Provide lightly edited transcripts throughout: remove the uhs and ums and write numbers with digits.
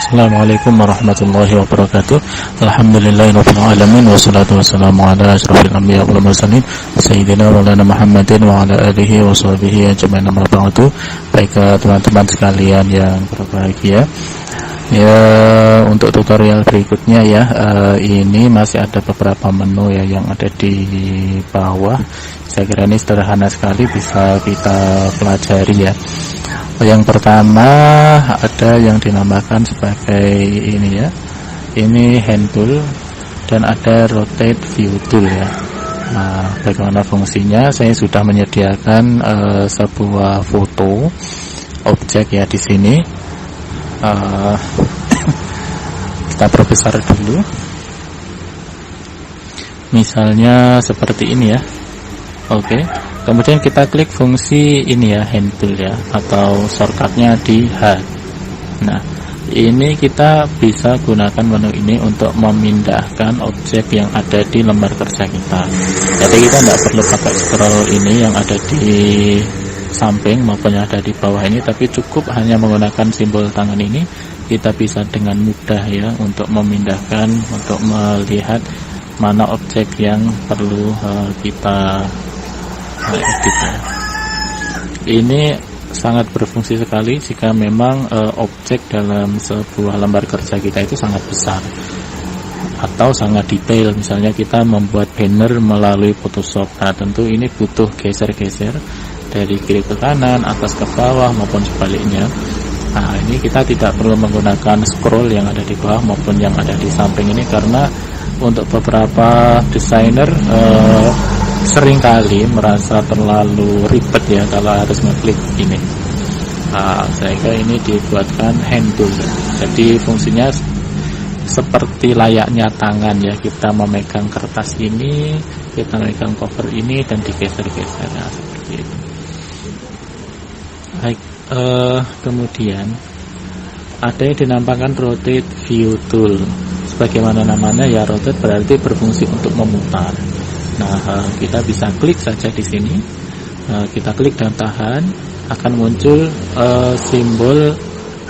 Assalamualaikum warahmatullahi wabarakatuh. Alhamdulillahirabbil alamin wassalatu wassalamu ala asyrofil anbiya'i wal mursalin sayyidina maulana Muhammadin wa ala alihi wa sahbihi ajmain. Amma ba'du. Baik teman-teman sekalian yang berbahagia. Ya, untuk tutorial berikutnya ya, ini masih ada beberapa menu ya yang ada di bawah. Saya kira ini sederhana sekali, bisa kita pelajari ya. Yang pertama ada yang dinamakan sebagai ini ya, ini hand tool, dan ada rotate view tool ya. Nah, bagaimana fungsinya? Saya sudah menyediakan sebuah foto objek ya di sini. Kita perbesar dulu, misalnya seperti ini ya. Oke. Kemudian kita klik fungsi ini ya, hand tool ya, atau shortcutnya di H. Nah, ini kita bisa gunakan menu ini untuk memindahkan objek yang ada di lembar kerja kita. Jadi kita tidak perlu pakai scroll ini yang ada di samping maupun yang ada di bawah ini, tapi cukup hanya menggunakan simbol tangan ini. Kita bisa dengan mudah ya untuk memindahkan, untuk melihat mana objek yang perlu kita edit ya. Ini sangat berfungsi sekali jika memang objek dalam sebuah lembar kerja kita itu sangat besar atau sangat detail. Misalnya kita membuat banner melalui Photoshop. Nah, tentu ini butuh geser-geser dari kiri ke kanan, atas ke bawah maupun sebaliknya. Nah, ini kita tidak perlu menggunakan scroll yang ada di bawah maupun yang ada di samping ini, karena untuk beberapa desainer seringkali merasa terlalu ribet ya kalau harus ngeklik ini. Nah, saya kira ini dibuatkan hand tool. Jadi fungsinya seperti layaknya tangan ya, kita memegang kertas ini, kita memegang cover ini dan digeser-geser. Nah, seperti itu. Baik, kemudian ada yang dinamakan rotate view tool. Sebagaimana namanya ya, rotate berarti berfungsi untuk memutar. Nah, kita bisa klik saja di sini. Kita klik dan tahan, akan muncul simbol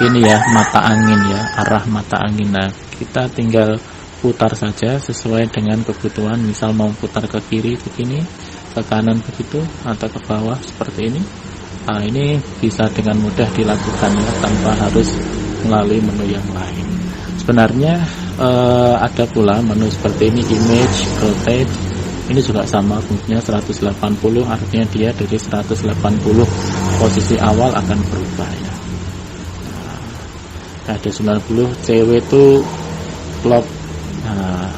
ini ya, mata angin ya, arah mata angin. Nah, kita tinggal putar saja sesuai dengan kebutuhan. Misal mau putar ke kiri begini, ke kanan begitu, atau ke bawah seperti ini. Nah, ini bisa dengan mudah dilakukan ya, tanpa harus melalui menu yang lain. Sebenarnya ada pula menu seperti ini, image, rotate. Ini juga sama fungsinya 180, artinya dia dari 180 posisi awal akan berubah ya. Nah, ada 90, CW itu plot. Nah,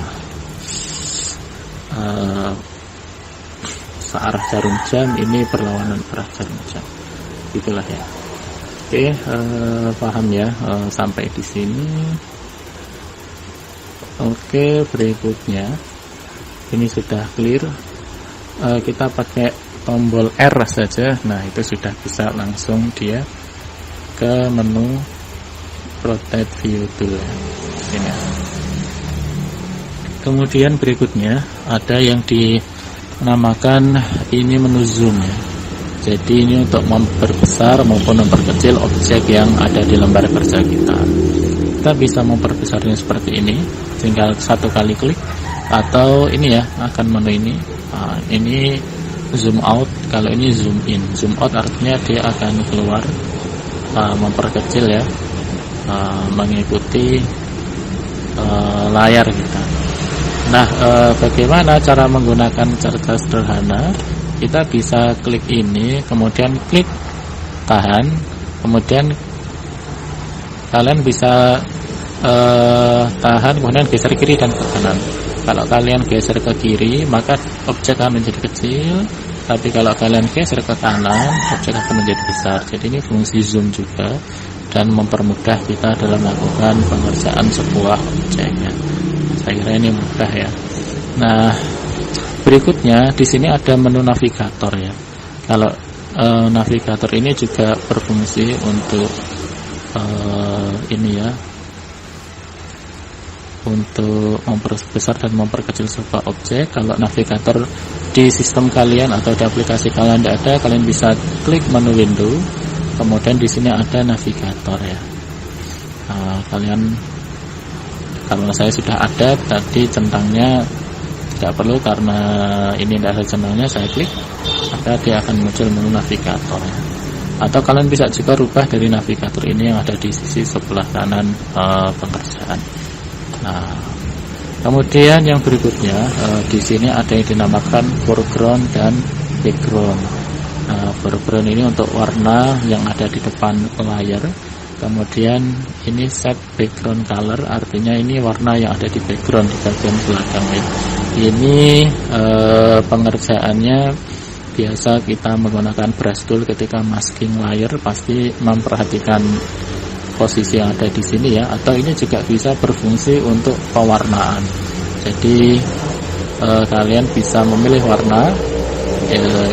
searah jarum jam, ini perlawanan arah jarum jam. Itulah ya. Oke, paham ya sampai di sini. Oke, berikutnya ini sudah clear. Kita pakai tombol R saja. Nah, itu sudah bisa langsung dia ke menu rotate view tool ini. Kemudian berikutnya ada yang dinamakan ini menu zoom ya. Jadi ini untuk memperbesar maupun memperkecil objek yang ada di lembar kerja kita. Kita bisa memperbesarnya seperti ini, tinggal satu kali klik. Atau ini ya, akan menu ini. Nah, ini zoom out, kalau ini zoom in. Zoom out artinya dia akan keluar, memperkecil ya, mengikuti layar kita. Nah, bagaimana cara menggunakan cara sederhana? Kita bisa klik ini, kemudian klik tahan, kemudian kalian bisa tahan, kemudian geser kiri dan ke kanan. Kalau kalian geser ke kiri, maka objek akan menjadi kecil. Tapi kalau kalian geser ke kanan, objek akan menjadi besar. Jadi ini fungsi zoom juga, dan mempermudah kita dalam melakukan pengerjaan sebuah objek ya. Saya kira ini mudah ya. Nah, berikutnya di sini ada menu navigator ya. Kalau navigator ini juga berfungsi untuk ini ya, untuk memperbesar dan memperkecil sebuah objek. Kalau navigator di sistem kalian atau di aplikasi kalian tidak ada, kalian bisa klik menu window, kemudian di sini ada navigator ya. Kalian, kalau saya sudah ada tadi centangnya, tidak perlu karena ini tidak ada centangnya, saya klik maka dia akan muncul menu navigator. Atau kalian bisa juga rubah dari navigator ini yang ada di sisi sebelah kanan pengerjaan. Nah, kemudian yang berikutnya di sini ada yang dinamakan foreground dan background. Foreground ini untuk warna yang ada di depan layar. Kemudian ini set background color, artinya ini warna yang ada di background di bagian belakang ya. Ini pengerjaannya biasa kita menggunakan brush tool ketika masking layer, pasti memperhatikan posisi yang ada di sini ya. Atau ini juga bisa berfungsi untuk pewarnaan. Jadi kalian bisa memilih warna.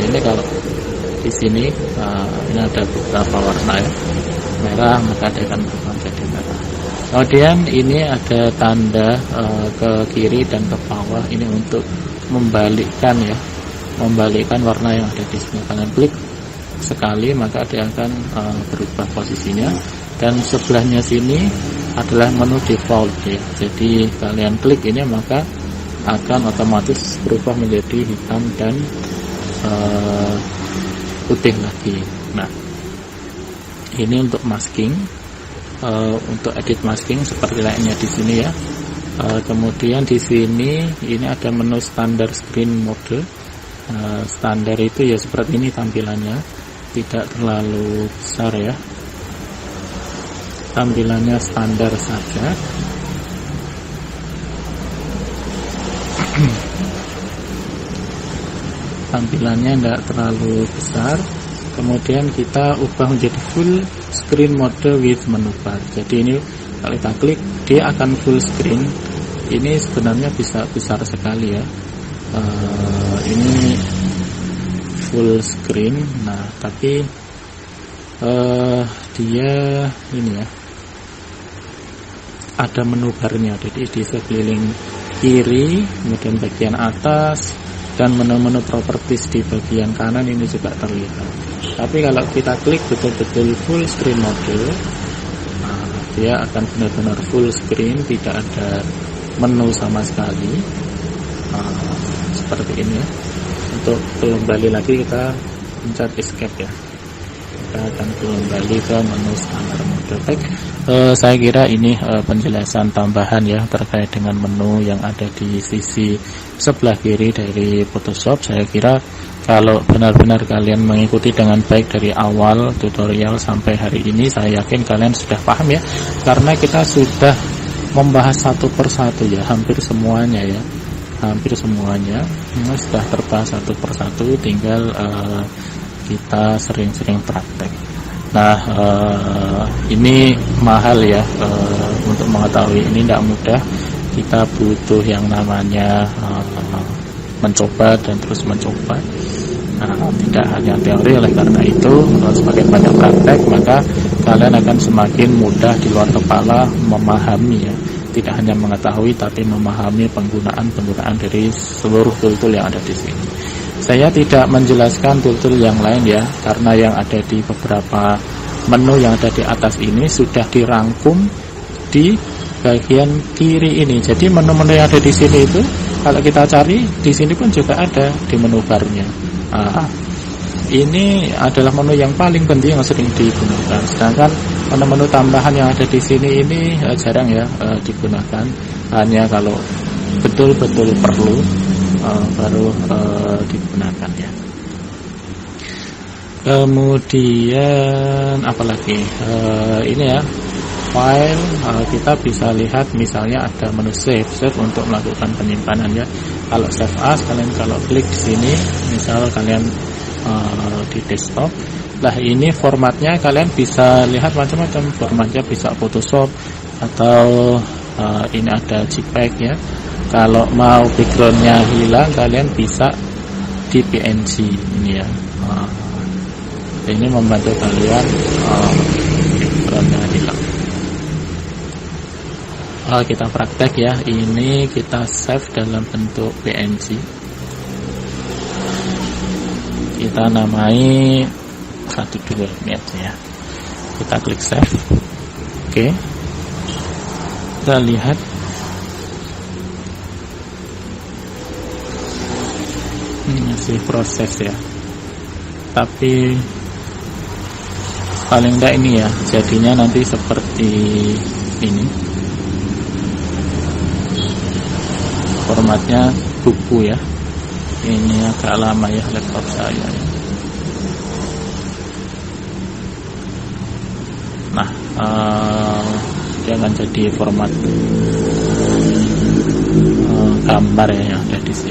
Ini kalau di sini ini ada beberapa warna ya. Merah, maka dia akan berubah menjadi merah. Kemudian ini ada tanda ke kiri dan ke bawah, ini untuk membalikkan ya, membalikkan warna yang ada di sini. Kalian klik sekali maka dia akan berubah posisinya. Dan sebelahnya sini adalah menu default ya. Jadi kalian klik ini maka akan otomatis berubah menjadi hitam dan putih lagi. Nah, ini untuk masking, untuk edit masking seperti lainnya di sini ya. Kemudian di sini ini ada menu standar screen mode. Standar itu ya seperti ini tampilannya, tidak terlalu besar ya. Tampilannya standar saja. Tampilannya tidak terlalu besar. Kemudian kita ubah menjadi full screen mode with menu bar. Jadi ini kalau kita klik dia akan full screen. Ini sebenarnya bisa besar sekali ya. Ini full screen. Nah tapi dia ini ya, ada menu barnya. Jadi di sekeliling kiri, kemudian bagian atas, dan menu-menu properties di bagian kanan ini juga terlihat. Tapi kalau kita klik betul-betul full screen mode, dia akan benar-benar full screen, tidak ada menu sama sekali. Seperti ini ya. Untuk kembali lagi kita pencet escape ya. Kita akan kembali ke menu standar mode. Baik, saya kira ini penjelasan tambahan ya terkait dengan menu yang ada di sisi sebelah kiri dari Photoshop. Saya kira kalau benar-benar kalian mengikuti dengan baik dari awal tutorial sampai hari ini, saya yakin kalian sudah paham ya, karena kita sudah membahas satu persatu ya, hampir semuanya ya, hampir semuanya sudah terbahas satu persatu, tinggal kita sering-sering praktek. Nah, ini mahal ya, untuk mengetahui ini tidak mudah. Kita butuh yang namanya mencoba dan terus mencoba. Tidak hanya teori. Oleh karena itu, semakin banyak praktek maka kalian akan semakin mudah di luar kepala memahami ya. Tidak hanya mengetahui tapi memahami penggunaan dari seluruh tool-tool yang ada di sini. Saya tidak menjelaskan tool-tool yang lain ya, karena yang ada di beberapa menu yang ada di atas ini sudah dirangkum di bagian kiri ini. Jadi menu-menu yang ada di sini itu kalau kita cari di sini pun juga ada di menu barnya. Ini adalah menu yang paling penting yang sering digunakan. Sedangkan menu-menu tambahan yang ada di sini ini jarang ya digunakan. Hanya kalau betul-betul perlu baru digunakan ya. Kemudian apalagi ini ya, file, kita bisa lihat misalnya ada menu save untuk melakukan penyimpanan ya. Kalau save as, kalian kalau klik di sini, misal kalian di desktop, lah ini formatnya kalian bisa lihat macam-macam formatnya, bisa Photoshop atau ini ada JPEG ya. Kalau mau backgroundnya hilang, kalian bisa di PNG ini ya. Ini membantu kalian backgroundnya hilang. Kita praktek ya. Ini kita save dalam bentuk PNG. Kita namai 12 menit ya. Kita klik save. Oke. kita lihat ini masih proses ya, tapi paling enggak ini ya jadinya nanti seperti ini, formatnya buku ya. Ini agak lama ya laptop saya ya. Nah dia akan jadi format gambar ya yang ada di sini.